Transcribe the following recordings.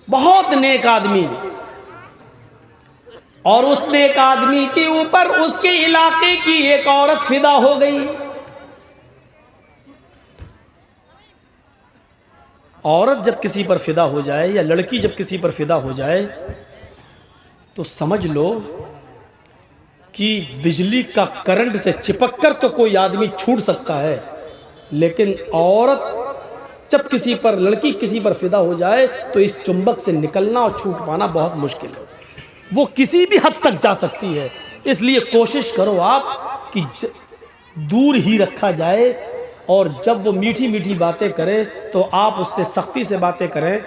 बहुत नेक आदमी, और उस नेक आदमी के ऊपर उसके इलाके की एक औरत फिदा हो गई। औरत जब किसी पर फिदा हो जाए या लड़की जब किसी पर फिदा हो जाए तो समझ लो कि बिजली का करंट से चिपककर तो कोई आदमी छूट सकता है, लेकिन औरत जब किसी पर, लड़की किसी पर फिदा हो जाए तो इस चुंबक से निकलना और छूट पाना बहुत मुश्किल है। वो किसी भी हद तक जा सकती है। इसलिए कोशिश करो आप कि दूर ही रखा जाए, और जब वो मीठी मीठी बातें करे तो आप उससे सख्ती से बातें करें,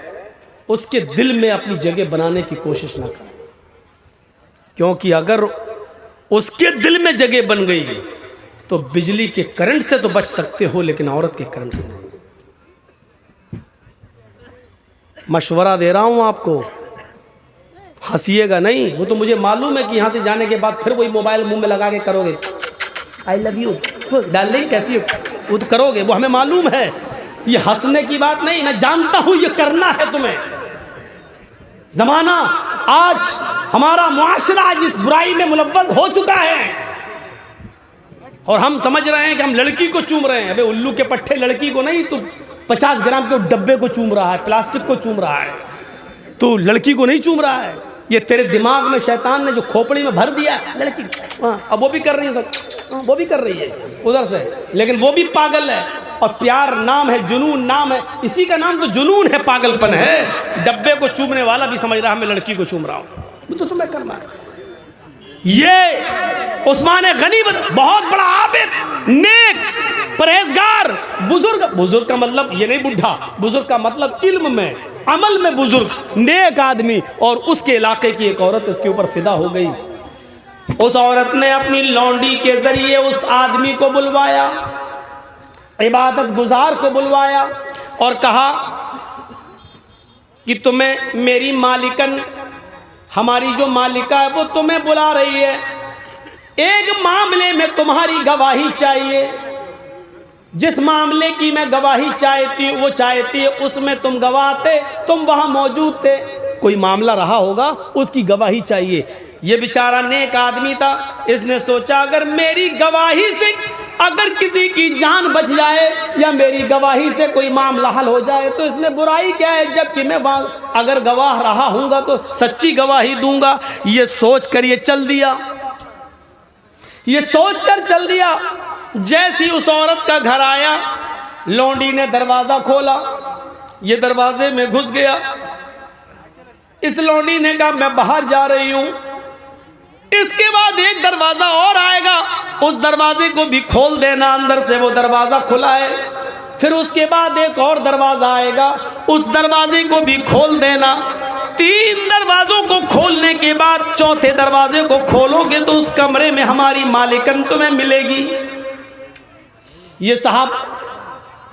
उसके दिल में अपनी जगह बनाने की कोशिश ना करें, क्योंकि अगर उसके दिल में जगह बन गई तो बिजली के करंट से तो बच सकते हो, लेकिन औरत के करंट से नहीं। मशवरा दे रहा हूं आपको, हंसिएगा नहीं। वो तो मुझे मालूम है कि यहां से जाने के बाद फिर वही मोबाइल मुंह में लगा के करोगे, आई लव यू डार्लिंग कैसी हो, वो तो करोगे, वो हमें मालूम है। ये हंसने की बात नहीं, मैं जानता हूं ये करना है तुम्हें। जमाना आज, हमारा मुआशरा आज इस बुराई में मुलव्वस हो चुका है, और हम समझ रहे हैं कि हम लड़की को चूम रहे हैं। अबे उल्लू के पट्टे, लड़की को नहीं, तू 50 ग्राम के डब्बे को चूम रहा है, प्लास्टिक को चूम रहा है, तू लड़की को नहीं चूम रहा है। ये तेरे दिमाग में शैतान ने जो खोपड़ी में भर दिया लड़की, अब वो भी कर रही है, वो भी कर रही है उधर से, लेकिन वो भी पागल है। और प्यार नाम है, जुनून नाम है, इसी का नाम तो जुनून है, पागलपन है। डब्बे को चूमने वाला भी समझ रहा है मैं लड़की को चूम रहा हूं, तो तुम्हें करना है। ये उस्मान गनी बहुत बड़ा आबिद, नेक, परहेजगार, बुजुर्ग। बुजुर्ग का मतलब ये नहीं बुढ़ा, बुजुर्ग का मतलब इल्म में, अमल में बुजुर्ग, नेक आदमी, और उसके इलाके की एक औरत इसके ऊपर फिदा हो गई। उस औरत ने अपनी लौंडी के जरिए उस आदमी को बुलवाया, इबादत गुजार को बुलवाया, और कहा कि तुम्हें मेरी मालिकन, हमारी जो मालिका है वो तुम्हें बुला रही है, एक मामले में तुम्हारी गवाही चाहिए। जिस मामले की मैं गवाही चाहती है उसमें तुम गवाह थे, तुम वहां मौजूद थे, कोई मामला रहा होगा, उसकी गवाही चाहिए। ये बेचारा नेक आदमी था, इसने सोचा अगर मेरी गवाही से अगर किसी की जान बच जाए या मेरी गवाही से कोई मामला हल हो जाए तो इसमें बुराई क्या है, जबकि मैं अगर गवाह रहा हूँगा तो सच्ची गवाही दूंगा। ये सोच कर ये चल दिया, ये सोच कर चल दिया। जैसी उस औरत का घर आया, लौंडी ने दरवाज़ा खोला, ये दरवाजे में घुस गया। इस लौंडी ने कहा मैं बाहर जा रही हूँ। इसके बाद एक दरवाज़ा और आएगा, उस दरवाजे को भी खोल देना, अंदर से वो दरवाज़ा खुला है। फिर उसके बाद एक और दरवाज़ा आएगा, उस दरवाजे को भी खोल देना। 3 दरवाज़ों को खोलने के बाद चौथे दरवाजे को खोलोगे तो उस कमरे में हमारी मालिकन तुम्हें मिलेगी। ये साहब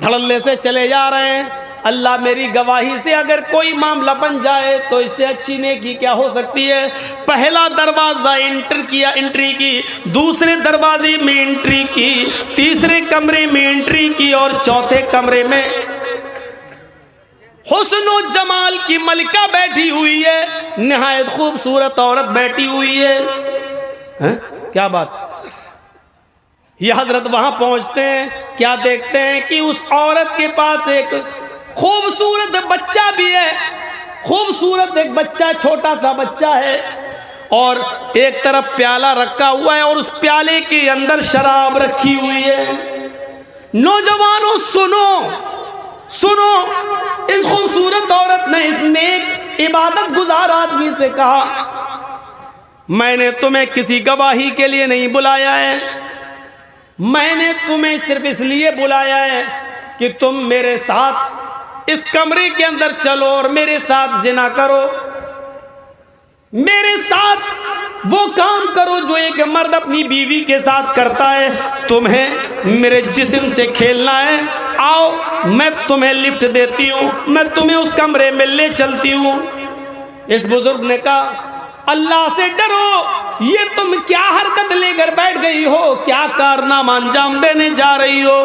धड़ल्ले से चले जा रहे हैं। अल्लाह मेरी गवाही से अगर कोई मामला बन जाए तो इससे अच्छी नेकी क्या हो सकती है। पहला दरवाज़ा एंट्री की, दूसरे दरवाजे में एंट्री की, तीसरे कमरे में एंट्री की, और चौथे कमरे में हुस्न और जमाल की मलिका बैठी हुई है, निहायत खूबसूरत औरत बैठी हुई है। क्या बात। ये हजरत वहां पहुंचते हैं, क्या देखते हैं कि उस औरत के पास एक खूबसूरत बच्चा भी है। खूबसूरत एक बच्चा, छोटा सा बच्चा है, और एक तरफ प्याला रखा हुआ है और उस प्याले के अंदर शराब रखी हुई है। नौजवानों सुनो सुनो, इस खूबसूरत औरत ने इस नेक इबादत गुजार आदमी से कहा मैंने तुम्हें किसी गवाही के लिए नहीं बुलाया है, मैंने तुम्हें सिर्फ इसलिए बुलाया है कि तुम मेरे साथ इस कमरे के अंदर चलो और मेरे साथ जिना करो, मेरे साथ वो काम करो जो एक मर्द अपनी बीवी के साथ करता है। तुम्हें मेरे जिस्म से खेलना है, आओ मैं तुम्हें लिफ्ट देती हूँ, मैं तुम्हें उस कमरे में ले चलती हूँ। इस बुजुर्ग ने कहा अल्लाह से डरो, ये तुम क्या हरकत लेकर बैठ गई हो, क्या कारनामा अंजाम देने जा रही हो।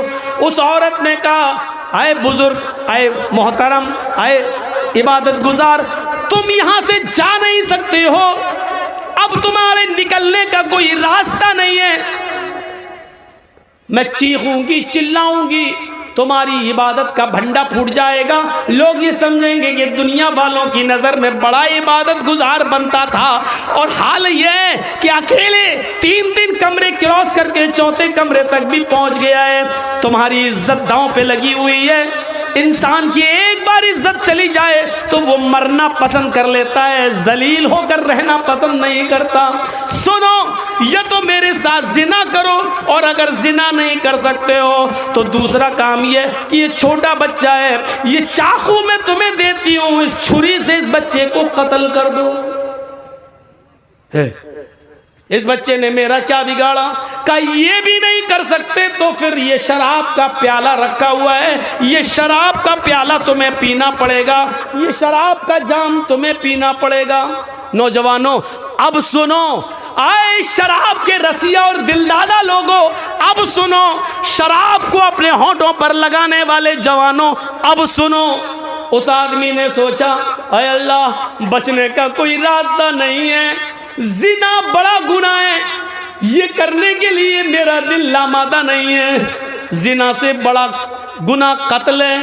उस औरत ने कहा आए बुजुर्ग, आए मोहतरम, आए इबादत गुजार, तुम यहां से जा नहीं सकते हो, अब तुम्हारे निकलने का कोई रास्ता नहीं है। मैं चीखूंगी, चिल्लाऊंगी, तुम्हारी इबादत का भंडा फूट जाएगा। लोग ये समझेंगे कि दुनिया वालों की नज़र में बड़ा इबादत गुजार बनता था, और हाल ये है कि अकेले 3-3 कमरे क्रॉस करके 4थे कमरे तक भी पहुंच गया है। तुम्हारी इज्जत दांव पे लगी हुई है। इंसान की एक बार इज्जत चली जाए तो वो मरना पसंद कर लेता है, जलील होकर रहना पसंद नहीं करता। सुनो, या तो मेरे साथ जिना करो, और अगर जिना नहीं कर सकते हो तो दूसरा काम ये कि ये छोटा बच्चा है, ये चाकू मैं तुम्हें देती हूं, इस छुरी से इस बच्चे को कत्ल कर दो। इस बच्चे ने मेरा क्या बिगाड़ा? का ये भी नहीं कर सकते तो फिर ये शराब का प्याला रखा हुआ है, ये शराब का प्याला तुम्हें पीना पड़ेगा, ये शराब का जाम तुम्हें पीना पड़ेगा। नौजवानों अब सुनो, आए शराब के रसिया और दिलदादा लोगों, अब सुनो, शराब को अपने होठों पर लगाने वाले जवानों, अब सुनो। उस आदमी ने सोचा, अय अल्लाह, बचने का कोई रास्ता नहीं है, जिना बड़ा गुनाह है, ये करने के लिए मेरा दिल लामादा नहीं है। जिना से बड़ा गुनाह कत्ल है,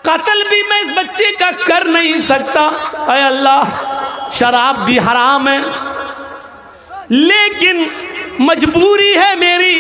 कत्ल भी मैं इस बच्चे का कर नहीं सकता। अय अल्लाह, शराब भी हराम है, लेकिन मजबूरी है मेरी,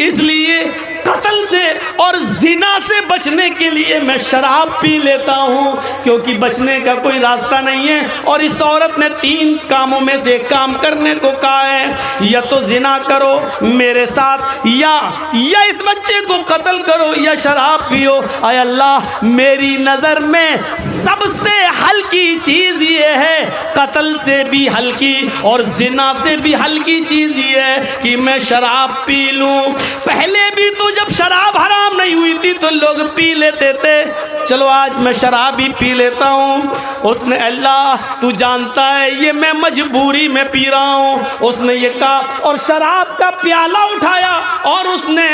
इसलिए कत्ल से और जिना से बचने के लिए मैं शराब पी लेता हूं, क्योंकि बचने का कोई रास्ता नहीं है। और इस औरत ने 3 कामों में से एक काम करने को कहा है, या तो जिना करो मेरे साथ, या इस बच्चे को कत्ल करो, या शराब पियो। अय अल्लाह, मेरी नजर में सबसे हल्की चीज ये है, कत्ल से भी हल्की और जिना से भी हल्की चीज ये है कि मैं शराब पी लूं। पहले भी तो जब शराब हराम नहीं हुई थी तो लोग पी लेते थे, चलो आज मैं शराब ही पी लेता हूँ। उसने, अल्लाह तू जानता है ये मैं मजबूरी में पी रहा हूँ, उसने ये कहा, और शराब का प्याला उठाया और उसने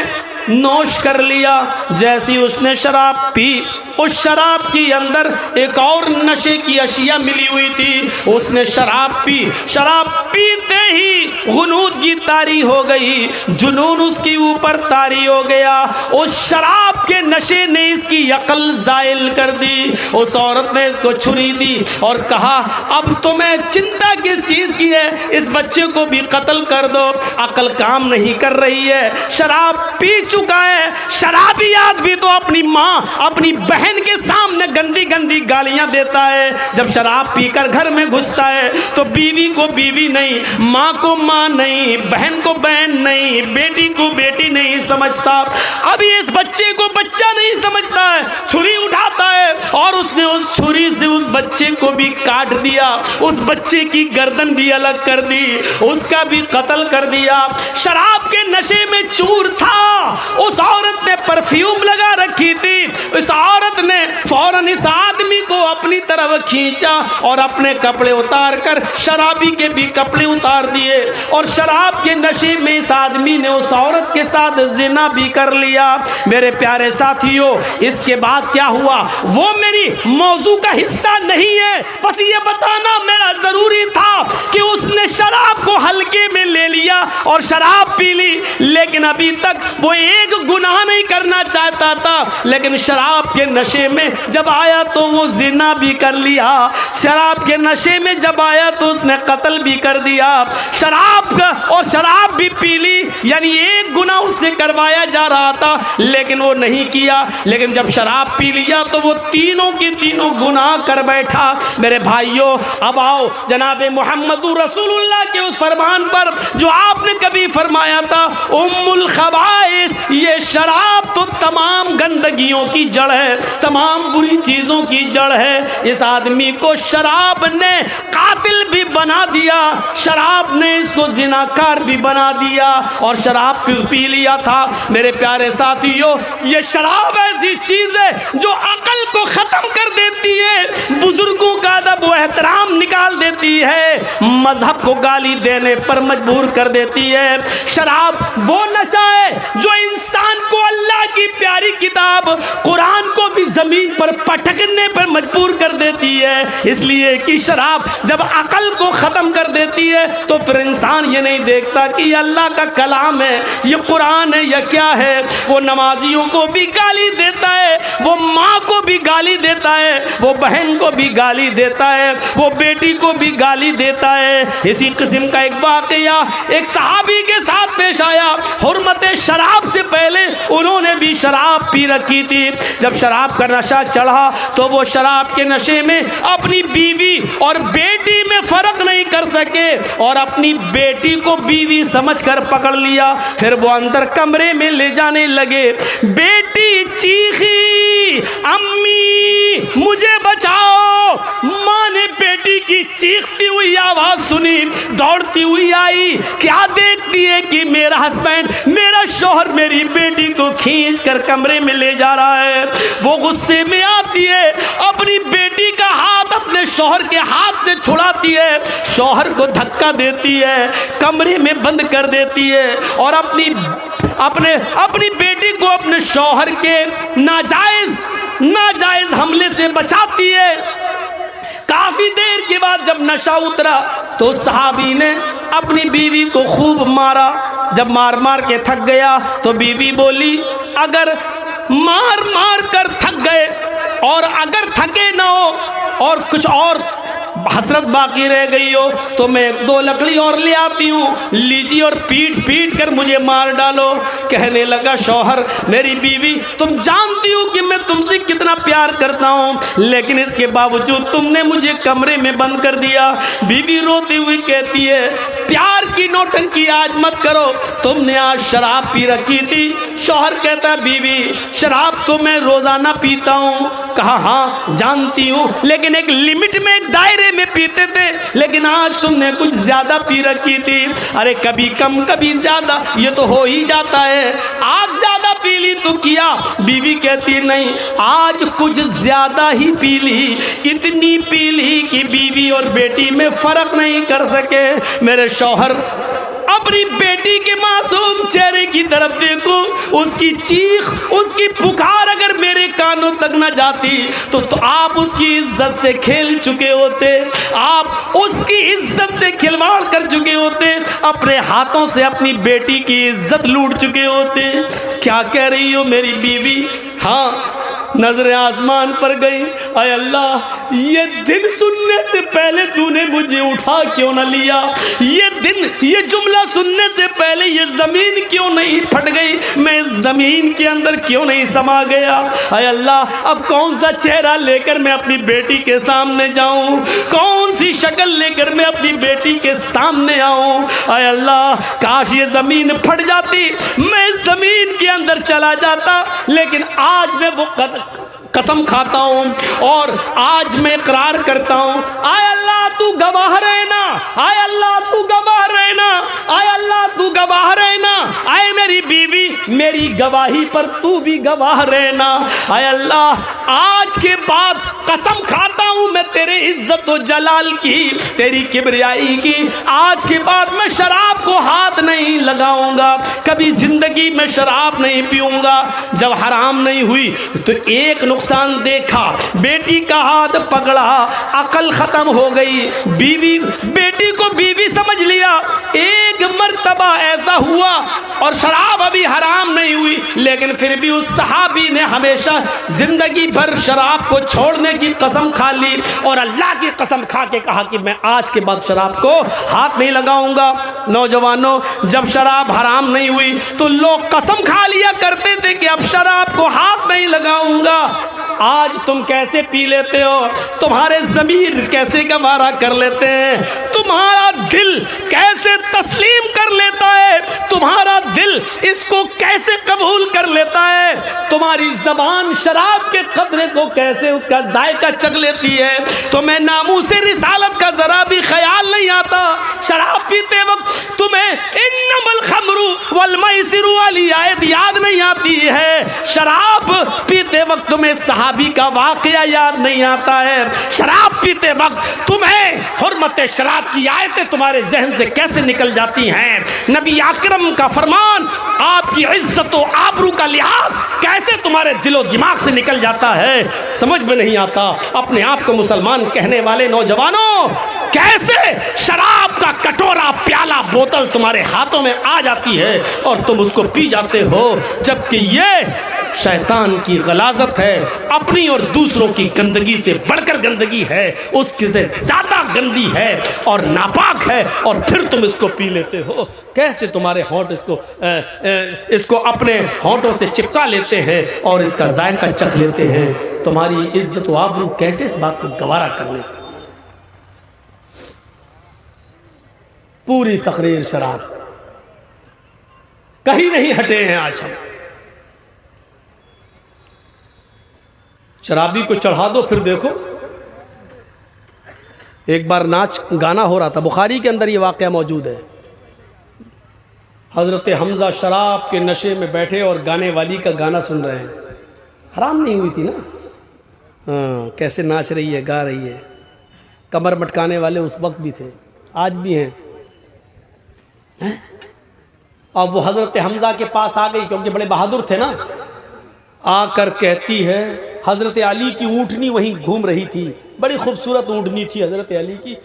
नोश कर लिया। जैसी उसने शराब पी, उस शराब के अंदर एक और नशे की अशिया मिली हुई थी। उसने शराब पी, शराब पीते ही गुनूद की तारी हो गई, जुनून उसके ऊपर तारी हो गया। उस शराब के नशे ने इसकी अकल जायल कर दी। उस औरत ने इसको छुरी दी और कहा, अब तुम्हें चिंता किस चीज की है, इस बच्चे को भी कत्ल कर दो। अकल काम नहीं कर रही है, शराब पी चुका है। शराबी आदमी तो अपनी माँ, अपनी बहन के सामने गंदी गंदी गालियां देता है। जब शराब पीकर घर में घुसता है तो बीवी को बीवी नहीं, माँ को माँ नहीं, बहन को बहन नहीं, बेटी को बेटी नहीं समझता। अभी इस बच्चे को बच्चा नहीं समझता है, छुरी उठाता है और उसने उस छुरी से उस बच्चे को भी काट दिया, उस बच्चे की गर्दन भी अलग कर दी, उसका भी कत्ल कर दिया। शराब के नशे में चूर था। उस औरत ने परफ्यूम लगा रखी थी, इस औरत ने फौरन इस आदमी को अपनी तरफ खींचा और अपने कपड़े उतार कर शराबी के भी कपड़े उतार दिए, और शराब के नशे में इस आदमी ने उस औरत के साथ जिना भी कर लिया। मेरे प्यारे साथियों, इसके बाद क्या हुआ वो मेरी मौजू का हिस्सा नहीं है, बस ये बताना मेरा जरूरी था कि उसने शराब को हल्के में ले लिया और शराब पी ली, लेकिन अभी तक वो एक गुनाह नहीं करना चाहता था, लेकिन शराब के नशे में जब आया तो वो जिना भी कर लिया। शराब के नशे में जब आया तो उसने कत्ल भी कर दिया। शराब का और शराब भी पी ली, यानी एक गुनाह उससे करवाया जा रहा था लेकिन वो नहीं किया। लेकिन जब शराब पी लिया तो वो तीनों की तीनों गुनाह कर बैठा। मेरे भाइयों, अब आओ जनाबे मोहम्मदुर रसूलुल्लाह के उस फरमान पर जो आपने कभी फरमाया था, उम्मुल खबाइस, ये शराब तो तमाम गंदगियों की जड़ है, तमाम बुरी चीजों की जड़ है। इस आदमी को शराब ने कातिल भी बना दिया, शराब ने इसको जिनाकार भी बना दिया और शराब पी लिया था। मेरे प्यारे साथियों, ये शराब ऐसी चीज है जो अकल को खत्म कर देती देती है, बुजुर्गों का अदब व एहतराम निकाल देती है, मजहब को गाली देने पर मजबूर कर देती है। शराब वो नशा है जो इंसान को अल्लाह की प्यारी किताब कुरान को भी जमीन पर पटकने पर मजबूर कर देती है। इसलिए कि शराब जब अकल को खत्म कर देती है तो फिर इंसान ये नहीं देखता कि ये अल्लाह का कलाम है, ये कुरान है या क्या है। वो नमाजियों को भी गाली देता है, वो माँ को भी गाली देता है, वो बहन को भी गाली देता है, वो बेटी को भी गाली देता है। इसी किस्म का एक वाकया एक सहाबी के साथ पेश आया। हुर्मत शराब से पहले उन्होंने भी शराब पी रखी थी। जब शराब का नशा चढ़ा तो वो शराब के नशे में अपनी बीवी और बेटी में फर्क नहीं कर सके और अपनी बेटी को बीवी समझकर पकड़ लिया। फिर वो अंदर कमरे में ले जाने लगे। बेटी चीखी, अम्मी मुझे बचाओ। माँ ने बेटी की चीखती हुई आवाज सुनी, दौड़ती हुई आई। क्या देखती है कि मेरा हस्बैंड, मेरा शौहर मेरी बेटी को खींच कर कमरे में ले जा रहा है। वो गुस्से में आती है, अपनी बेटी का हाथ अपने शौहर के हाथ से छुड़ाती है, शौहर को धक्का देती है, कमरे में बंद कर देती है और अपनी बेटी को अपने शौहर के नाजायज हमले से बचाती है। काफी देर के बाद जब नशा उतरा तो सहाबी ने अपनी बीवी को खूब मारा। जब मार मार के थक गया तो बीवी बोली, अगर मार मार कर थक गए और अगर थके ना हो और कुछ और हसरत बाकी रह गई हो तो मैं 2 लकड़ी और ले आती हूँ, लीजिए और पीट पीट कर मुझे मार डालो। कहने लगा शौहर, मेरी बीवी तुम जानती हो कि मैं तुमसे कितना प्यार करता हूँ, लेकिन इसके बावजूद तुमने मुझे कमरे में बंद कर दिया। बीवी रोती हुई कहती है, प्यार की नौटंकी आज मत करो, तुमने आज शराब पी रखी थी। शौहर कहता, बीवी शराब तो मैं रोजाना पीता हूँ। कहा हाँ जानती हूँ, लेकिन एक लिमिट में, एक दायरे में पीते थे, लेकिन आज तुमने कुछ ज्यादा पी रखी थी। अरे कभी कम कभी ज्यादा, ये तो हो ही जाता है। आज ज्यादा पी ली तो किया। बीवी कहती नहीं, आज कुछ ज्यादा ही पी ली, इतनी पी ली कि बीवी और बेटी में फर्क नहीं कर सके। मेरे शौहर अपनी बेटी के मासूम चेहरे की तरफ देखो, उसकी चीख, उसकी पुकार अगर मेरे कानों तक न जाती तो आप उसकी इज्जत से खेल चुके होते, आप उसकी इज्जत से खिलवाड़ कर चुके होते, अपने हाथों से अपनी बेटी की इज्जत लूट चुके होते। क्या कह रही हो मेरी बीवी? हाँ, नजरें आसमान पर गई। अय अल्लाह, ये दिन सुनने से पहले तूने मुझे उठा क्यों न लिया? ये दिन, ये जुमला सुनने से पहले ये जमीन क्यों नहीं फट गई? मैं इस जमीन के अंदर क्यों नहीं समा गया? अय अल्लाह, अब कौन सा चेहरा लेकर मैं अपनी बेटी के सामने जाऊं? कौन सी शक्ल लेकर मैं अपनी बेटी के सामने आऊं? अय अल्लाह, काश ये जमीन फट जाती, मैं इस जमीन के अंदर चला जाता। लेकिन आज मैं वो कसम खाता हूं और आज मैं इकरार करता हूं, आय अल्लाह तू गवाह रहना, आय अल्लाह तू गवाह रहना, आय अल्लाह तू गवाह रहना, आय मेरी बीवी मेरी गवाही पर तू भी गवाह रहना। आय अल्लाह, आज के बाद कसम खाता हूं मैं तेरे इज्जत व जलाल की, तेरी किबरियाई की, आज के बाद मैं शराब को हाथ नहीं लगाऊंगा, कभी जिंदगी में शराब नहीं पीऊंगा। जब हराम नहीं हुई तो एक नुकसान देखा, बेटी का हाथ पकड़ा, अकल खत्म हो गई, बेटी को बीवी समझ लिया। एक मर्तबा ऐसा हुआ और शराब अभी हराम नहीं हुई, लेकिन फिर भी उस सहाबी ने हमेशा जिंदगी भर शराब को छोड़ने की कसम खा ली और अल्लाह की कसम खा के कहा कि मैं आज के बाद शराब को हाथ नहीं लगाऊंगा। नौजवानों, जब शराब हराम नहीं हुई तो लोग कसम खा लिया करते थे कि अब शराब को हाथ नहीं लगाऊंगा। आज तुम कैसे पी लेते हो? तुम्हारे ज़मीर कैसे गवारा कर लेते हैं? तुम्हारा दिल कैसे तस्लीम कर लेता है? तुम्हारा दिल इसको कैसे कबूल कर लेता है? तुम्हारी ज़बान शराब के कतरे को कैसे उसका जायका चख लेती है? तुम्हें नामूस रिसालत का ज़रा भी ख्याल नहीं आता। शराब पीते वक्त तुम्हें इन्नमल खमरू वल मैसिरु वाली आयत याद नहीं आती है? शराब पीते वक्त तुम्हें सहाबी का वाकया याद नहीं आता है? शराब पीते वक्त तुम्हें हुर्मत शराब की आयतें तुम्हारे जहन से कैसे निकल जाती हैं? नबी अकरम का फरमान, आपकी इज्जत और आबरू का लिहाज कैसे तुम्हारे दिलो दिमाग से निकल जाता है? समझ में नहीं आता। अपने आप को मुसलमान कहने वाले नौजवानों, कैसे शराब का कटोरा, प्याला, बोतल तुम्हारे हाथों में आ जाती है और तुम उसको पी जाते हो, जबकि ये शैतान की गलाजत है, अपनी और दूसरों की गंदगी से बढ़कर गंदगी है, उसकी से ज्यादा गंदी है और नापाक है, और फिर तुम इसको पी लेते हो। कैसे तुम्हारे होंठ इसको अपने होंठों से चिपका लेते हैं और इसका जायका चख लेते हैं। तुम्हारी इज्जत व आबरू कैसे इस बात को गवारा कर लेते? पूरी तकरीर शराब, कहीं नहीं हटे हैं आज हम। शराबी को चढ़ा दो, फिर देखो। एक बार नाच गाना हो रहा था, बुखारी के अंदर ये वाक़या मौजूद है। हज़रत हमज़ा शराब के नशे में बैठे और गाने वाली का गाना सुन रहे हैं। हराम नहीं हुई थी ना? हाँ, कैसे नाच रही है, गा रही है। कमर मटकाने वाले उस वक्त भी थे, आज भी हैं। अब वो हज़रत हमज़ा के पास आ गई, क्योंकि बड़े बहादुर थे ना। आकर कहती है, हज़रत अली की ऊँटनी वहीं घूम रही थी, बड़ी खूबसूरत ऊँटनी थी हज़रत अली की।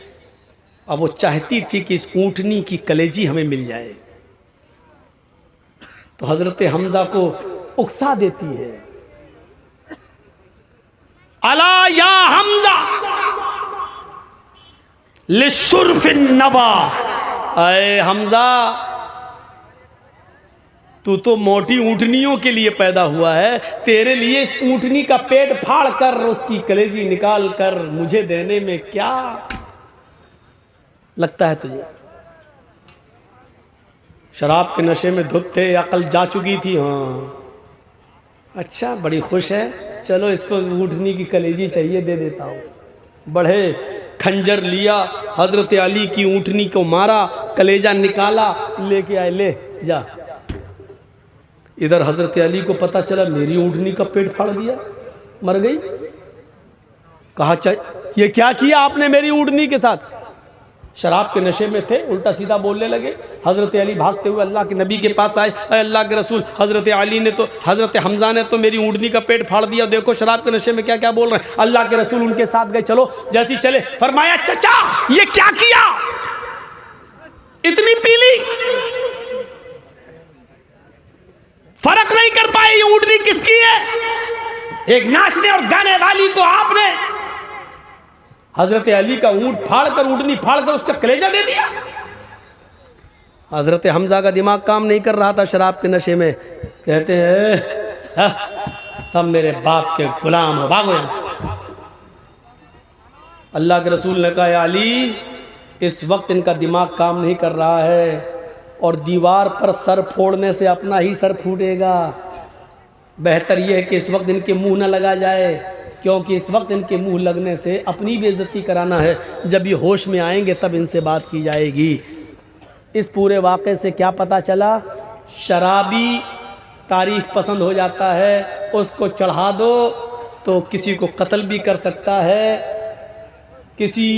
अब वो चाहती थी कि इस ऊँटनी की कलेजी हमें मिल जाए, तो हज़रत हमज़ा को उकसा देती है, अला या हमज़ा लिशुर्फिन नवा, अरे हमज़ा, तू तो मोटी ऊँटनियों के लिए पैदा हुआ है, तेरे लिए इस ऊँटनी का पेट फाड़ कर उसकी कलेजी निकाल कर मुझे देने में क्या लगता है तुझे? शराब के नशे में धुत थे, अकल जा चुकी थी। हाँ अच्छा, बड़ी खुश है, चलो इसको ऊँटनी की कलेजी चाहिए, दे देता हूँ। बढ़े, खंजर लिया, हज़रत अली की ऊँटनी को मारा, कलेजा निकाला, लेके आए, ले जा। इधर हज़रत अली को पता चला मेरी ऊँटनी का पेट फाड़ दिया, मर गई। कहा, ये क्या किया आपने मेरी ऊँटनी के साथ? शराब के नशे में थे, उल्टा सीधा बोलने लगे। हज़रत अली भागते हुए अल्लाह के नबी के पास आए, अल्लाह के रसूल, हज़रत अली ने तो, हज़रत हमज़ा ने तो मेरी ऊँटनी का पेट फाड़ दिया, देखो शराब के नशे में क्या क्या बोल रहे हैं। अल्लाह के रसूल उनके साथ गए, चलो। जैसे चले, फरमाया, चचा ये क्या किया, इतनी पीली, फर्क नहीं कर पाए ये ऊँटनी किसकी है? एक नाचने और गाने वाली को आपने हजरत अली का ऊँट फाड़कर, ऊँटनी फाड़कर उसका कलेजा दे दिया। हजरत हमज़ा का दिमाग काम नहीं कर रहा था शराब के नशे में। कहते हैं, सब मेरे बाप के गुलाम हो, भागो यहां से। अल्लाह के रसूल ने कहा, अली इस वक्त इनका दिमाग काम नहीं कर रहा है, और दीवार पर सर फोड़ने से अपना ही सर फूटेगा। बेहतर यह है कि इस वक्त इनके मुंह न लगा जाए, क्योंकि इस वक्त इनके मुंह लगने से अपनी बेइज्जती कराना है। जब ये होश में आएंगे तब इनसे बात की जाएगी। इस पूरे वाक़े से क्या पता चला? शराबी तारीफ पसंद हो जाता है, उसको चढ़ा दो तो किसी को कत्ल भी कर सकता है, किसी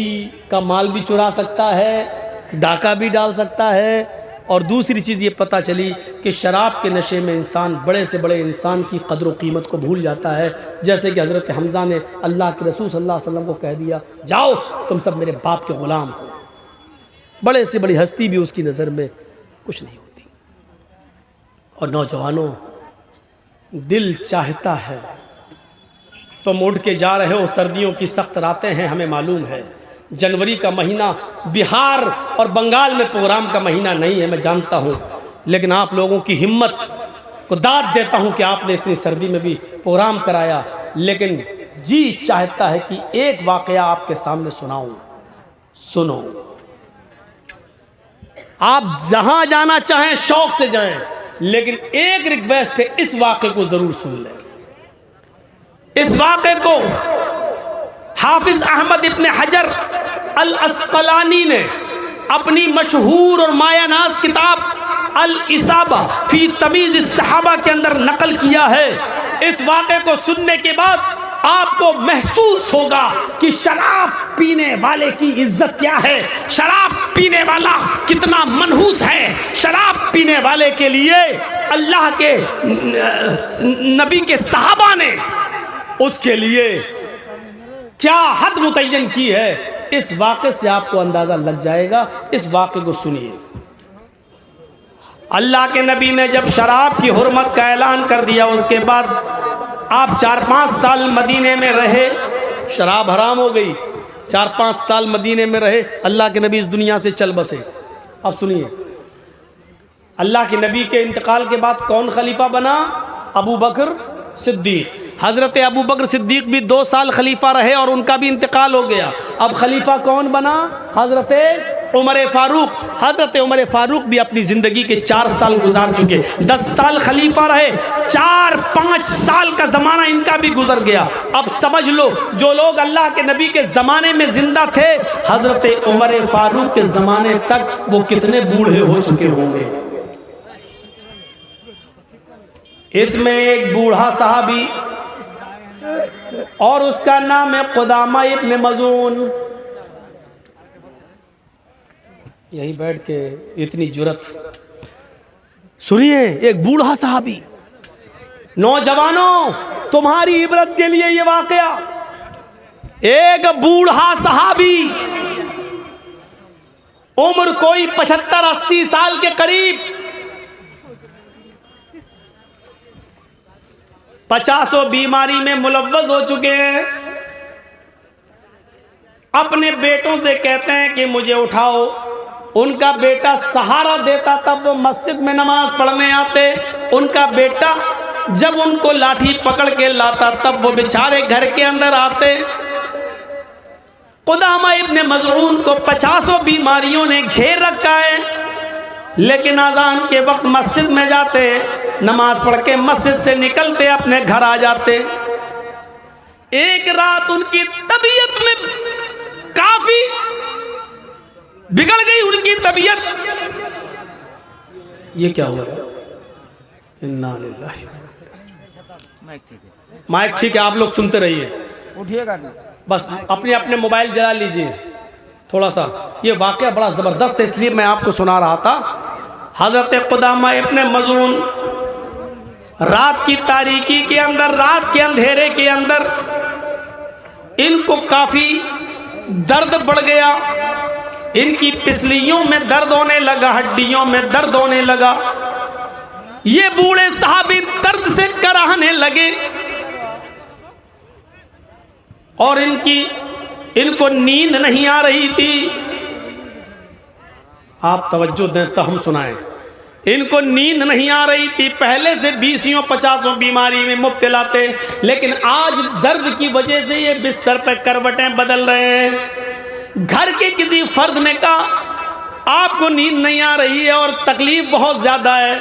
का माल भी चुरा सकता है, डाका भी डाल सकता है। और दूसरी चीज़ ये पता चली कि शराब के नशे में इंसान बड़े से बड़े इंसान की कदर व कीमत को भूल जाता है। जैसे कि हज़रत हमज़ा ने अल्लाह के रसूल सल्लल्लाहु अलैहि वसल्लम को कह दिया, जाओ तुम सब मेरे बाप के ग़ुलाम हो। बड़े से बड़ी हस्ती भी उसकी नज़र में कुछ नहीं होती। और नौजवानों, दिल चाहता है, तुम उठ के जा रहे हो, सर्दियों की सख्त रातें हैं, हमें मालूम है। जनवरी का महीना बिहार और बंगाल में प्रोग्राम का महीना नहीं है, मैं जानता हूँ, लेकिन आप लोगों की हिम्मत को दाद देता हूँ कि आपने इतनी सर्दी में भी प्रोग्राम कराया। लेकिन जी चाहता है कि एक वाकया आपके सामने सुनाऊं। सुनो, आप जहां जाना चाहें शौक से जाएं, लेकिन एक रिक्वेस्ट है, इस वाक़े को ज़रूर सुन लें। इस वाक़े को हाफिज अहमद इब्न हजर अल अस्क़लानी ने अपनी मशहूर और मायानाज किताब अल इसाबा फी तमीज़ सहाबा के अंदर नकल किया है। इस वाक़े को सुनने के बाद आपको महसूस होगा कि शराब पीने वाले की इज्जत क्या है, शराब पीने वाला कितना मनहूस है, शराब पीने वाले के लिए अल्लाह के नबी के सहाबा ने उसके लिए क्या हद मुतय्यन की है। इस वाक़े से आपको अंदाज़ा लग जाएगा। इस वाक़े को सुनिए। अल्लाह के नबी ने जब शराब की हुर्मत का ऐलान कर दिया, उसके बाद आप 4-5 साल मदीने में रहे, शराब हराम हो गई। 4-5 साल मदीने में रहे, अल्लाह के नबी इस दुनिया से चल बसे। अब सुनिए, अल्लाह के नबी के इंतकाल के बाद कौन खलीफा बना? अबू बकर सिद्दीक। हज़रत अबू बकर सिद्दीक भी 2 साल खलीफा रहे और उनका भी इंतकाल हो गया। अब खलीफा कौन बना? हज़रत उमर फारूक। हज़रत उमर फारूक भी अपनी ज़िंदगी के 4 साल गुजार चुके, 10 साल खलीफा रहे, 4-5 साल का ज़माना इनका भी गुजर गया। अब समझ लो, जो लोग अल्लाह के नबी के ज़माने में ज़िंदा थे, हज़रत उमर फारूक के ज़माने तक वो कितने बूढ़े हो चुके होंगे। इसमें एक बूढ़ा साहबी और उसका नाम है कुदामा इब्न मज़ून। यहीं बैठ के इतनी जुरत, सुनिए, एक बूढ़ा साहबी। नौजवानों, तुम्हारी इबरत के लिए ये वाकया, एक बूढ़ा साहबी, उम्र कोई 75-80 साल के करीब, 50 बीमारी में मुलव्वस हो चुके हैं। अपने बेटों से कहते हैं कि मुझे उठाओ। उनका बेटा सहारा देता, तब वो मस्जिद में नमाज पढ़ने आते। उनका बेटा जब उनको लाठी पकड़ के लाता, तब वो बेचारे घर के अंदर आते। कुदामा इब्न मज़ऊन को 50 बीमारियों ने घेर रखा है, लेकिन अज़ान के वक्त मस्जिद में जाते, नमाज पढ़ के मस्जिद से निकलते, अपने घर आ जाते। एक रात उनकी तबीयत में काफी बिगड़ गई, उनकी तबीयत। ये क्या हुआ है? इन्ना लिल्लाहि। माइक ठीक है, आप लोग सुनते रहिए, उठिएगा बस अपने अपने मोबाइल जला लीजिए थोड़ा सा। ये वाकया बड़ा ज़बरदस्त है, इसलिए मैं आपको सुना रहा था। हज़रत कुदामा इब्न मज़ून रात की तारीकी के अंदर, रात के अंधेरे के अंदर इनको काफ़ी दर्द बढ़ गया। इनकी पिसलियों में दर्द होने लगा, हड्डियों में दर्द होने लगा। ये बूढ़े साहबी दर्द से कराहने लगे और इनको नींद नहीं आ रही थी। आप तवज्जो दें तो हम सुनाएं। इनको नींद नहीं आ रही थी। पहले से 20-50 बीमारी में मुब्तला थे, लेकिन आज दर्द की वजह से ये बिस्तर पर करवटें बदल रहे हैं। घर के किसी फर्द ने कहा आपको नींद नहीं आ रही है और तकलीफ बहुत ज़्यादा है,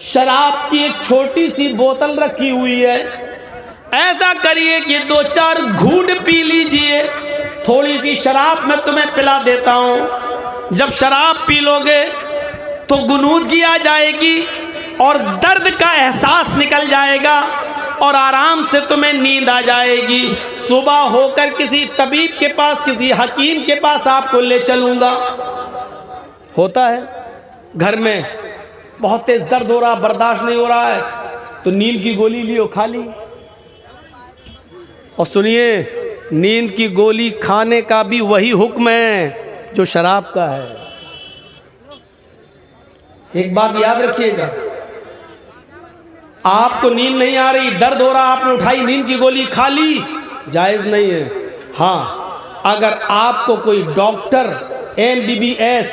शराब की एक छोटी सी बोतल रखी हुई है, ऐसा करिए कि 2-4 घूंट पी लीजिए, थोड़ी सी शराब मैं तुम्हें पिला देता हूँ। जब शराब पी लोगे तो गुनूदगी आ जाएगी और दर्द का एहसास निकल जाएगा और आराम से तुम्हें नींद आ जाएगी। सुबह होकर किसी तबीब के पास, किसी हकीम के पास आपको ले चलूँगा। होता है घर में बहुत तेज दर्द हो रहा, बर्दाश्त नहीं हो रहा है, तो नींद की गोली लियो, खा ली। और सुनिए, नींद की गोली खाने का भी वही हुक्म है जो शराब का है। एक बात याद रखिएगा, आपको नींद नहीं आ रही, दर्द हो रहा, आपने उठाई नींद की गोली खा ली, जायज़ नहीं है। हाँ, अगर आपको कोई doctor, MBBS,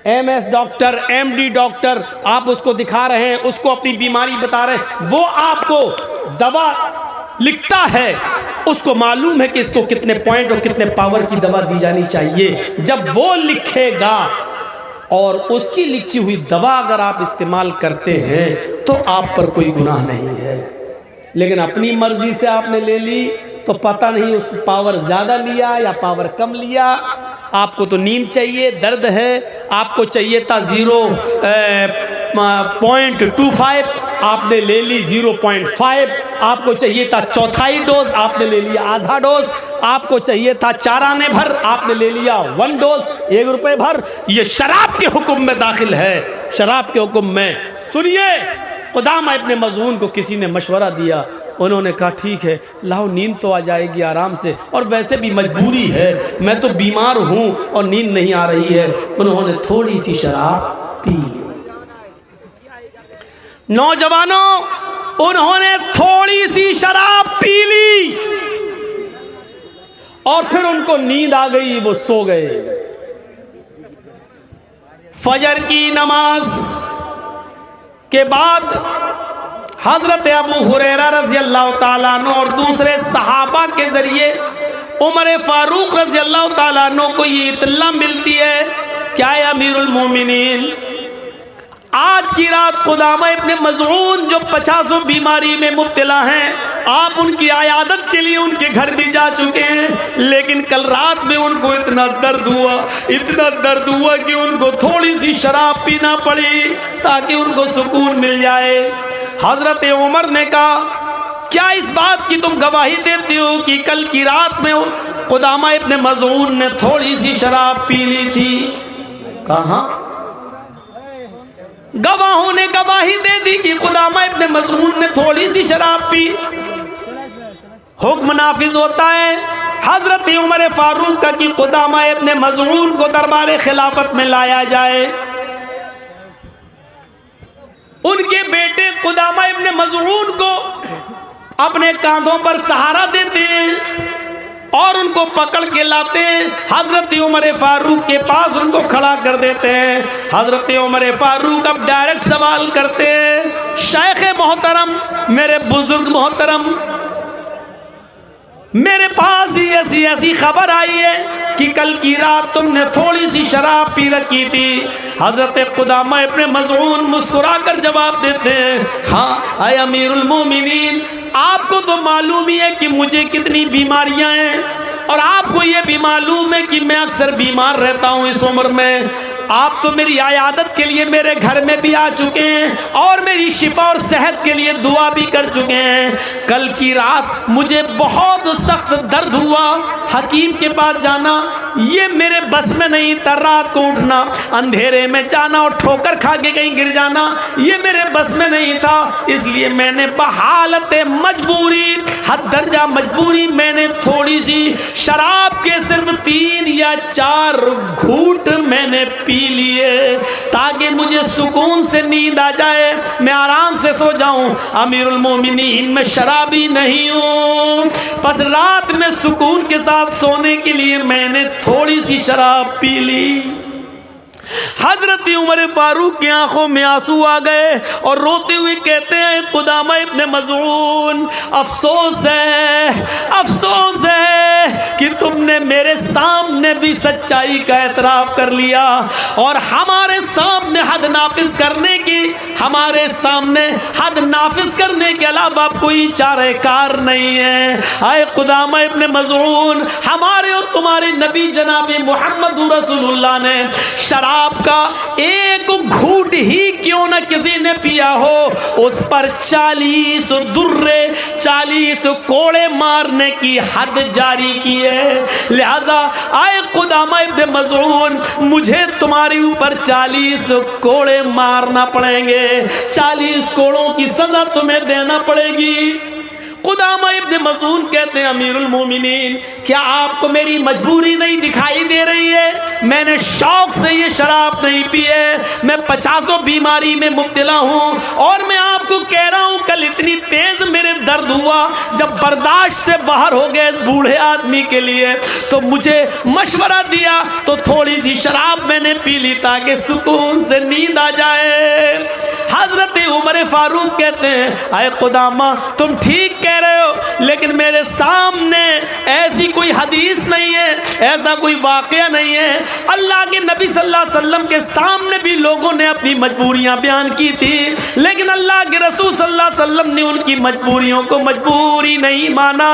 MS doctor, MD doctor, आप उसको दिखा रहे हैं, उसको अपनी बीमारी बता रहे हैं, वो आपको दवा लिखता है, उसको मालूम है कि इसको कितने पॉइंट और कितने पावर की दवा दी जानी चाहिए। जब वो लिखेगा और उसकी लिखी हुई दवा अगर आप इस्तेमाल करते हैं तो आप पर कोई गुनाह नहीं है। लेकिन अपनी मर्जी से आपने ले ली, तो पता नहीं उस पावर ज़्यादा लिया या पावर कम लिया। आपको तो नींद चाहिए, दर्द है, आपको चाहिए था 0.25, आपने ले ली 0.5। आपको चाहिए था चौथाई डोज, आपने ले लिया आधा डोज। आपको चाहिए था 4 आने भर, आपने ले लिया 1 डोज, 1 रुपए भर। ये शराब के हुक्म में दाखिल है, शराब के हुक्म में। सुनिए, कुदामा इब्ने मज़ऊन को किसी ने मशवरा दिया, उन्होंने कहा ठीक है, लाओ नींद तो आ जाएगी आराम से, और वैसे भी मजबूरी है, मैं तो बीमार हूँ और नींद नहीं आ रही है। उन्होंने थोड़ी सी शराब पी ली। नौजवानों, उन्होंने थोड़ी सी शराब पी ली और फिर उनको नींद आ गई, वो सो गए। फजर की नमाज के बाद हजरत अबू हुरैरा रज़ी अल्लाह ताला अन्हु और दूसरे सहाबा के जरिए उमर फारूक रज़ी अल्लाह ताला अन्हु को ये इत्तला मिलती है, क्या है अमीरुल मोमिनीन, आज की रात कुदामा इब्ने मज़ऊन जो 50 बीमारी में मुब्तला हैं, आप उनकी आयादत के लिए उनके घर भी जा चुके हैं, लेकिन कल रात में उनको इतना दर्द हुआ कि उनको थोड़ी सी शराब पीना पड़ी ताकि उनको सुकून मिल जाए। हजरत उमर ने कहा, क्या इस बात की तुम गवाही देते हो कि कल की रात में कुदामा इब्ने मज़ऊन ने थोड़ी सी शराब पी ली थी? कहा गवाहों ने गवाही दे दी कि कुदामा इब्ने मज़ऊन ने थोड़ी सी शराब पी। हुक्म नाफिज होता है हजरत उमर फारूक का कि कुदामा इब्ने मज़ऊन को दरबार खिलाफत में लाया जाए। उनके बेटे कुदामा इब्ने मज़ऊन को अपने कांधों पर सहारा देते हैं और उनको पकड़ के लाते हैं, हजरत उमर फारूक के पास उनको खड़ा कर देते हैं। हजरत उमर फारूक अब डायरेक्ट सवाल करते हैं, शेख मोहतरम, मेरे बुजुर्ग मोहतरम, मेरे पास ही ऐसी खबर आई है कि कल की रात तुमने थोड़ी सी शराब पी रखी थी। हजरत कुदामा इब्ने मज़ऊन मुस्कुरा कर जवाब देते हैं, हाँ आए अमीरुल मोमिनीन, आपको तो मालूम ही है कि मुझे कितनी बीमारियां हैं और आपको ये भी मालूम है कि मैं अक्सर बीमार रहता हूँ इस उम्र में। आप तो मेरी आयादत के लिए मेरे घर में भी आ चुके हैं और मेरी शिफा और सेहत के लिए दुआ भी कर चुके हैं। कल की रात मुझे बहुत सख्त दर्द हुआ, हकीम के पास जाना ये मेरे बस में नहीं था, रात को उठना, अंधेरे में जाना और ठोकर खा के कहीं गिर जाना ये मेरे बस में नहीं था, इसलिए मैंने बहालत मजबूरी, हद दर्जा मजबूरी, मैंने थोड़ी सी शराब के सिर्फ 3 या 4 घूंट मैंने पी लिए ताकि मुझे सुकून से नींद आ जाए, मैं आराम से सो जाऊं। अमीरुल मोमिनीन, मैं शराबी नहीं हूं, बस रात में सुकून के साथ सोने के लिए मैंने थोड़ी सी शराब पी ली। हजरत उमर फारूक की आंखों में आंसू आ गए और रोते हुए कहते हैं, कुदामा इब्ने मज़ऊन, अफसोस है कि तुमने मेरे सामने भी सच्चाई का एतराफ़ कर लिया और हमारे सामने हद नाफिज करने के अलावा कोई चारेकार नहीं है। आए कुदामा इब्ने मज़ऊन, हमारे और तुम्हारे नबी जनाब मोहम्मद रसूलुल्लाह ने शराब का एक घूंट ही क्यों न किसी ने पिया हो, उस पर 40 दुर्रे 40 कोड़े मारने की हद जारी की है। लिहाजा आए कुदामा इब्ने मज़ऊन, मुझे तुम्हारे ऊपर 40 कोड़े मारना पड़ेंगे, 40 कोड़ों की सजा तुम्हें देना पड़ेगी। कुदामा इब्ने मज़ऊन कहते हैं, अमीरुल मोमिनीन, क्या आपको मेरी मजबूरी नहीं दिखाई दे रही है? मैंने शौक से ये शराब नहीं पी है, मैं 50 बीमारी में मुब्तला हूँ और मैं आपको कह रहा हूँ कल इतनी तेज मेरे दर्द हुआ, जब बर्दाश्त से बाहर हो गए इस बूढ़े आदमी के लिए, तो मुझे मशवरा दिया तो थोड़ी सी शराब मैंने पी ली ताकि सुकून से नींद आ जाए। हजरत उमर फारूक कहते हैं, आए कुदामा तुम ठीक कह रहे हो, लेकिन मेरे सामने ऐसी कोई हदीस नहीं है, ऐसा कोई वाकया नहीं है। अल्लाह के नबी सल्लल्लाहु अलैहि वसल्लम के सामने भी लोगों ने अपनी मजबूरियां बयान की थी, लेकिन अल्लाह के रसूल सल्लल्लाहु अलैहि वसल्लम ने उनकी मजबूरियों को मजबूरी नहीं माना।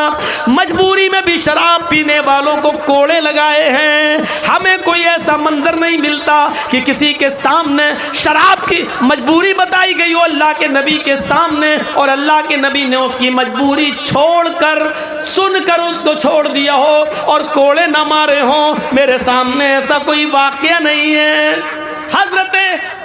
मजबूरी में भी शराब पीने वालों को कोड़े लगाए हैं। हमें कोई ऐसा मंजर नहीं मिलता कि किसी के सामने शराब की मजबूरी बताई गई हो अल्लाह के नबी के सामने, और अल्लाह के नबी ने उसकी मजबूरी छोड़कर सुनकर उसको छोड़ दिया हो और कोड़े ना मारे हो। मेरे सामने ऐसा कोई वाकया नहीं है। हजरत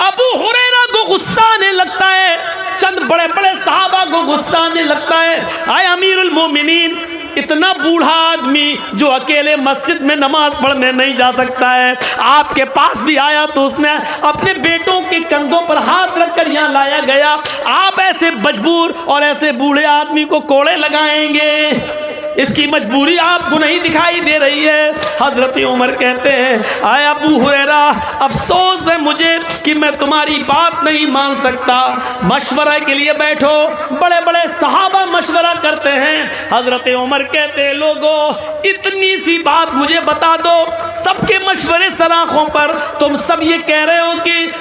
अबू हुरैरा को गुस्सा आने लगता है, चंद बड़े बड़े सहाबा को गुस्सा आने लगता है, आए अमीरुल मोमिनीन, इतना बूढ़ा आदमी जो अकेले मस्जिद में नमाज पढ़ने नहीं जा सकता है, आपके पास भी आया तो उसने अपने बेटों के कंधों पर हाथ रखकर यहाँ लाया गया, आप ऐसे मजबूर और ऐसे बूढ़े आदमी को कोड़े लगाएंगे? इसकी मजबूरी आपको नहीं दिखाई दे रही है? हजरत उमर कहते हैं, आए अबू हुरैरा, अफसोस है मुझे कि मैं तुम्हारी बात नहीं मान सकता। मशवरा के लिए बैठो। बड़े बड़े सहाबा मशवरा करते हैं। हजरत उमर कहते हैं, लोगों इतनी सी बात मुझे बता दो, सबके मशवरे सराखों पर तुम सब ये कह रहे हो कि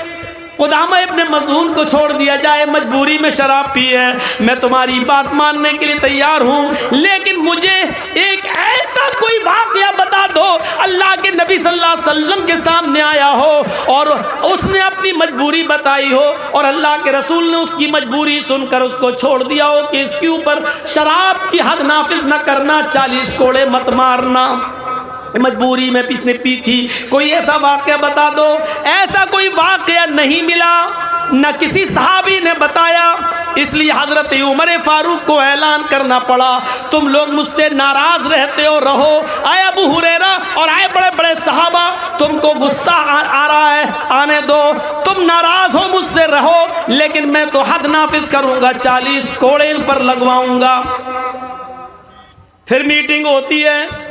कुदामा इब्न मज़ून को छोड़ दिया जाए, मजबूरी में शराब पी है। मैं तुम्हारी बात मानने के लिए तैयार हूँ, लेकिन मुझे एक ऐसा कोई वाक़या बता दो अल्लाह के नबी सल्लल्लाहु अलैहि वसल्लम के सामने आया हो और उसने अपनी मजबूरी बताई हो और अल्लाह के रसूल ने उसकी मजबूरी सुनकर उसको छोड़ दिया हो कि इसके ऊपर शराब की हद नाफिज न करना, 40 कोड़े मत मारना। मजबूरी में किसने पी थी? कोई ऐसा वाक़या बता दो। ऐसा कोई वाक़या नहीं मिला, न किसी सहाबी ने बताया, इसलिए हजरत उमर फारूक को ऐलान करना पड़ा, तुम लोग मुझसे नाराज रहते हो, रहो। आए अबू हुरैरा और आए बड़े बड़े सहाबा, तुमको गुस्सा आ रहा है, आने दो, तुम नाराज हो मुझसे, रहो, लेकिन मैं तो हद नाफिज करूंगा, 40 कोड़े इन पर लगवाऊंगा। फिर मीटिंग होती है।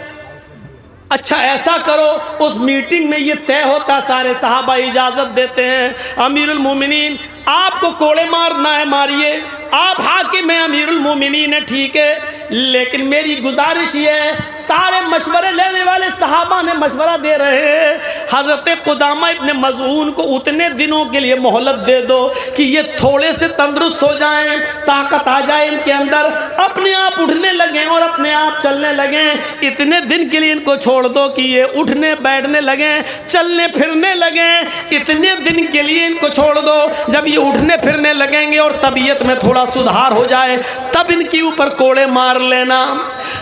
अच्छा ऐसा करो, उस मीटिंग में ये तय होता, सारे सहाबा इजाज़त देते हैं, अमीरुल मोमिनीन आपको कोड़े मारना है मारिए, आप हाकिम हैं, अमीरुल मोमिनीन है, ठीक है, लेकिन मेरी गुजारिश ये है, सारे मशवरे लेने वाले सहाबा ने मशवरा दे रहे हैं, हज़रत कुदामा इब्न मज़ऊन को उतने दिनों के लिए मोहलत दे दो कि ये थोड़े से तंदुरुस्त हो जाएं, ताकत आ जाए इनके अंदर, अपने आप उठने लगें और अपने आप चलने लगें। इतने दिन के लिए इनको छोड़ दो कि ये उठने बैठने लगें, चलने फिरने लगें। इतने दिन के लिए इनको छोड़ दो, जब ये उठने फिरने लगेंगे और तबीयत में थोड़ा सुधार हो जाए तब इनके ऊपर कोड़े मार लेना।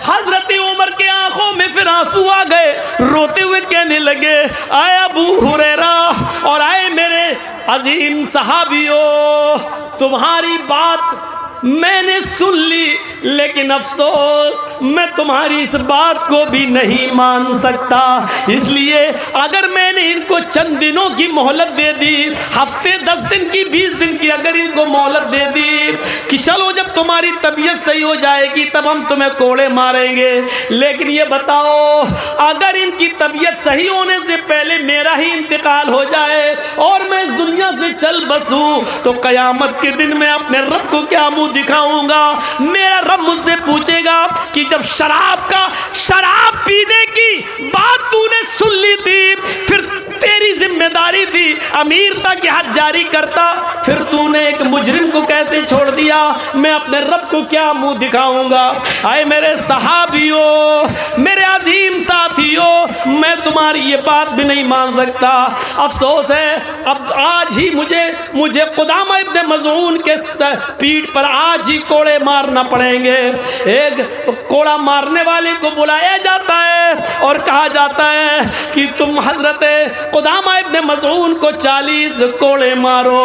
हजरत उमर के आंखों में फिर आंसू आ गए, रोते हुए कहने लगे, आए अबू हुरैरा और आए मेरे अजीम सहाबियों, तुम्हारी बात मैंने सुन ली, लेकिन अफसोस मैं तुम्हारी इस बात को भी नहीं मान सकता। इसलिए अगर मैंने इनको चंद दिनों की मोहलत दे दी, हफ्ते 10 दिन की 20 दिन की अगर इनको मोहलत दे दी कि चलो जब तुम्हारी तबीयत सही हो जाएगी तब हम तुम्हें कोड़े मारेंगे, लेकिन ये बताओ अगर इनकी तबीयत सही होने से पहले मेरा ही इंतकाल हो जाए और मैं इस दुनिया से चल बसूं तो कयामत के दिन मैं अपने रब को क्या मुंह दिखाऊंगा? मेरा रब मुझसे पूछेगा कि जब शराब पीने की बात तूने सुन ली थी, फिर तेरी जिम्मेदारी थी अमीरता के हाथ जारी करता, फिर तूने एक मुजरिम को कैसे छोड़ दिया? मैं अपने रब को क्या मुंह दिखाऊंगा? आए मेरे सहाबियों, मेरे अजीम साथियों, मैं तुम्हारी ये बात भी नहीं मान सकता। अफसोस है अब आज ही मुझे कुदामा इब्न मज़ऊन के पीठ पर आज ही कोड़े मारना पड़ेंगे। एक कोड़ा मारने वाले को बुलाया जाता है और कहा जाता है कि तुम हजरत कुदामा इब्न मज़ऊन को 40 कोड़े मारो।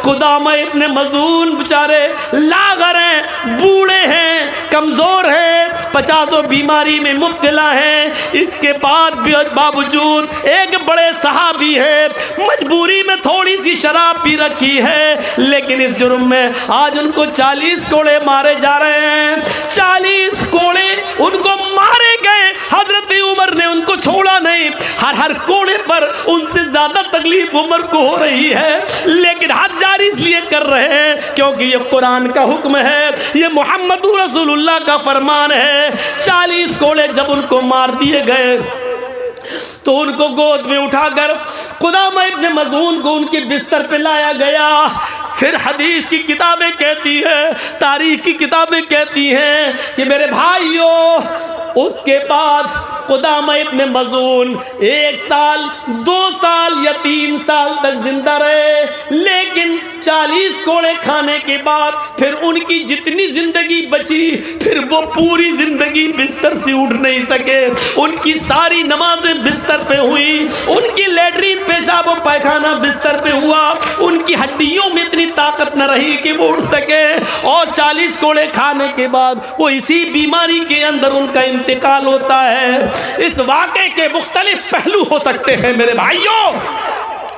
कुदामा इब्न मज़ऊन बेचारे लागर हैं, बूढ़े हैं, कमज़ोर हैं, 50 बीमारी में मुब्तला हैं, इसके बाद भी बावजूद एक बड़े सहाबी है, मजबूरी में थोड़ी सी शराब पी रखी है, लेकिन इस जुर्म में आज उनको 40 कोड़े मारे जा रहे हैं। 40 कोड़े उनको मारे गए हजरत उमर ने उनको छोड़ा नहीं। हर कोड़े पर उनसे ज्यादा तकलीफ उमर को हो रही है, लेकिन हाथ जारी इसलिए कर रहे हैं क्योंकि ये कुरान का हुक्म है, ये मोहम्मद रसूलुल्लाह का फरमान है। 40 कोड़े जब उनको मार दिए गए तो उनको गोद में उठाकर खुदामा इब्न मज़ून को उनके बिस्तर पे लाया गया। फिर हदीस की किताबें कहती है, तारीख की किताबें कहती हैं कि मेरे भाइयों, उसके बाद खुदामा इब्न मज़ून 1 साल 2 साल या 3 साल तक जिंदा रहे, लेकिन 40 कोड़े खाने के बाद फिर उनकी जितनी जिंदगी बची, फिर वो पूरी जिंदगी बिस्तर से उठ नहीं सके। उनकी सारी नमाजें बिस्तर पे हुई, उनकी लेटरिन पेशाब और पैखाना बिस्तर पे हुआ, उनकी हड्डियों में इतनी ताकत न रही कि वो उठ सके। और 40 कोड़े खाने के बाद वो इसी बीमारी के अंदर उनका इंतकाल होता है। इस वाक़े के मुख्तलिफ पहलू हो सकते हैं मेरे भाइयों,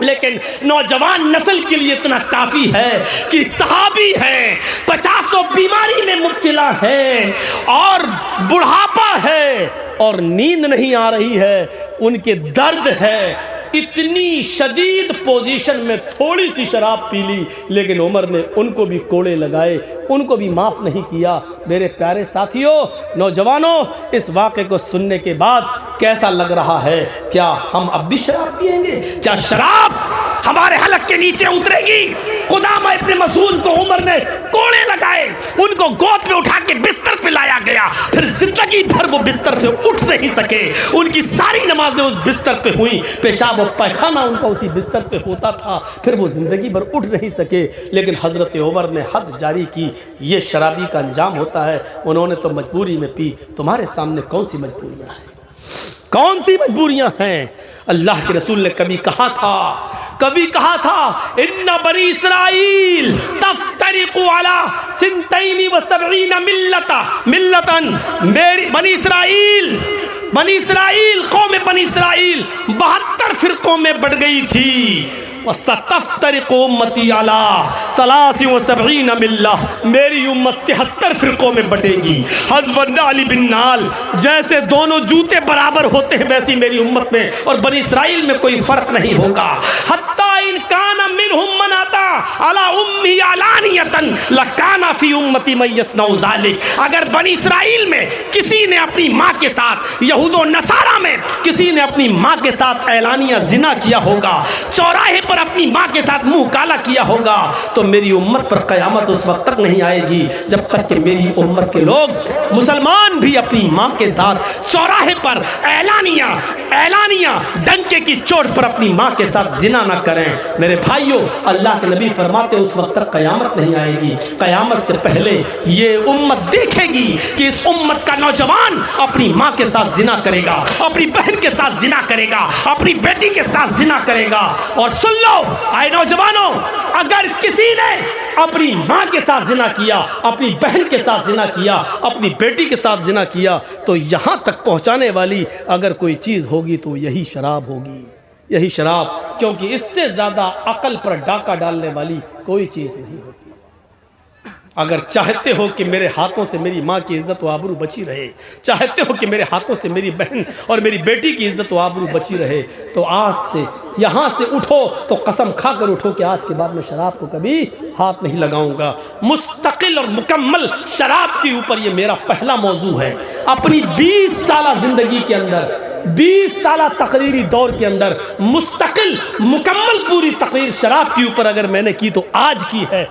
लेकिन नौजवान नस्ल के लिए इतना काफ़ी है कि सहाबी हैं, 50 बीमारी में मुब्तला हैं और बुढ़ापा है और नींद नहीं आ रही है, उनके दर्द है, इतनी शदीद पोजीशन में थोड़ी सी शराब पी ली, लेकिन उमर ने उनको भी कोड़े लगाए, उनको भी माफ़ नहीं किया। मेरे प्यारे साथियों, नौजवानों, इस वाक़े को सुनने के बाद कैसा लग रहा है? क्या हम अब भी शराब पिएंगे? क्या शराब हमारे हलक के नीचे उतरेगी? खुदामा इब्न मज़ून को उमर ने कोड़े लगाए, उनको गोद में उठा के बिस्तर पे लाया गया, फिर जिंदगी भर वो बिस्तर से उठ नहीं सके। उनकी सारी नमाजें उस बिस्तर पे हुई, पेशाब और पैखाना उनका उसी बिस्तर पे होता था, फिर वो जिंदगी भर उठ नहीं सके। लेकिन हजरत उमर ने हद जारी की, ये शराबी का अंजाम होता है, उन्होंने तो मजबूरी में पी। तुम्हारे सामने कौन सी मजबूरियां हैं? कौन सी मजबूरियां हैं? अल्लाह के रसूल ने कभी कहा था इन्ना बनी इसराइल तफ्तरिकु अला सिंतैनी व सबईन मिल्लतन। मेरी बनी इसराइल कौम बनी इसराइल 72 फिरकों में बढ़ गई थी। वसतफ्तरिकु उम्मती अला सलासी व सबईन मिल्ला, मेरी उम्मत 73 फिरकों में बटेगी। हज़्ब नाली बिन नाल, जैसे दोनों जूते बराबर होते हैं वैसी मेरी उम्मत में और बनी इसराइल में कोई फर्क नहीं होगा। हत्ता इन काना मिनहुम मन आता अला उम्मी अलानियतन लकाना फी उम्मती मन यसनउ ज़ालिक। अगर बनी इसराइल में किसी ने अपनी माँ के साथ, यहूद व नसारा में किसी ने अपनी माँ के साथ ऐलानिया जिना किया होगा, चौराहे पर अपनी माँ के साथ मुंह काला किया होगा, तो मेरी उम्मत पर क़यामत उस वक्त तक नहीं आएगी जब तक कि मेरी उम्मत के लोग मुसलमान भी अपनी माँ के साथ चौराहे पर ऐलानिया डंके की चोट पर अपनी माँ के साथ जिना ना करें। मेरे भाइयों, अल्लाह के नबी फरमाते उस वक्त तक क़यामत नहीं आएगी। क़यामत से पहले ये उम्मत देखेगी कि इस उम्मत का नौजवान अपनी माँ के साथ जिना करेगा, अपनी बहन के साथ जिना करेगा, अपनी बेटी के साथ जिना करेगा। और सुन लो आए नौजवानों, अगर किसी ने अपनी माँ के साथ जिना किया, अपनी बहन के साथ जिना किया, अपनी बेटी के साथ जिना किया, तो यहाँ तक पहुँचाने वाली अगर कोई चीज़ होगी तो यही शराब होगी, यही शराब, क्योंकि इससे ज़्यादा अकल पर डाका डालने वाली कोई चीज़ नहीं होती। अगर चाहते हो कि मेरे हाथों से मेरी माँ की इज़्ज़त व आबरू बची रहे, चाहते हो कि मेरे हाथों से मेरी बहन और मेरी बेटी की इज़्ज़त व आबरू बची रहे, तो आज से यहाँ से उठो तो कसम खा कर उठो कि आज के बाद मैं शराब को कभी हाथ नहीं लगाऊंगा। मुस्तकिल और मुकम्मल शराब के ऊपर ये मेरा पहला मौजू है। अपनी 20 साल ज़िंदगी के अंदर, 20 साल तकरीरी दौर के अंदर मुस्तकिल मुकम्मल पूरी तकरीर शराब के ऊपर अगर मैंने की तो आज की है।